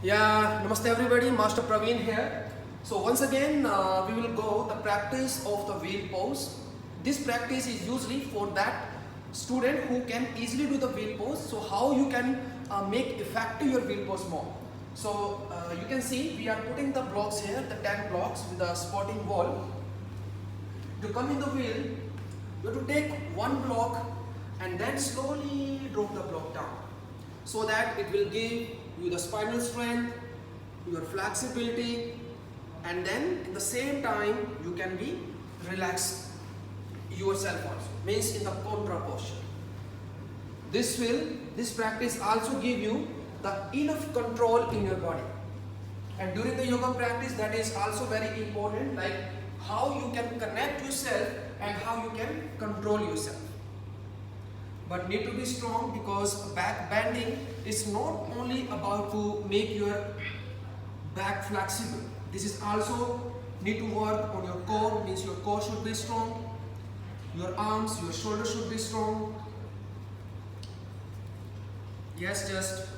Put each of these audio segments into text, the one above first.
Yeah, namaste everybody, Master Praveen here. So once again, we will go the practice of the wheel pose. This practice is usually for that student who can easily do the wheel pose. So how you can make effective your wheel pose more. So you can see we are putting the blocks here, the 10 blocks with the supporting wall. To come in the wheel, you have to take one block and then slowly drop the block down, so that it will give you the spinal strength, your flexibility, and then in the same time you can be relaxed yourself also, means in the contra posture. This practice also give you the enough control in your body, and during the yoga practice that is also very important, like how you can connect yourself and how you can control yourself. But need to be strong, because back bending is not only about to make your back flexible. This is also need to work on your core, means your core should be strong, your arms, your shoulders should be strong. Yes, just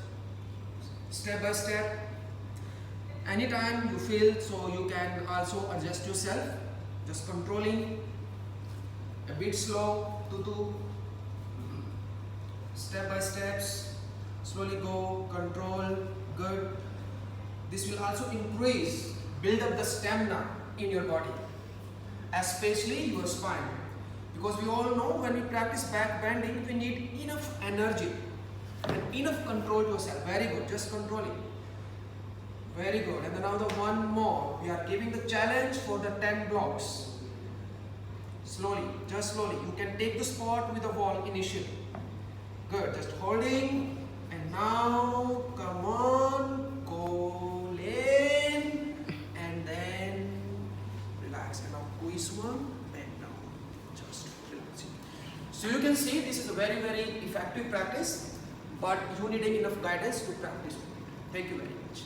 step by step. Anytime you feel, so you can also adjust yourself, just controlling a bit slow, step by steps, slowly go, control, good. This will also build up the stamina in your body, especially your spine. Because we all know when we practice back bending, we need enough energy and enough control yourself. Very good, just controlling. Very good. And then now the one more. We are giving the challenge for the 10 blocks. Slowly, just slowly. You can take the spot with the wall initially. Good, just holding, and now come on, go in, and then relax, and now squeeze one, bend down, just relax. So you can see this is a very, very effective practice, but you need enough guidance to practice. Thank you very much.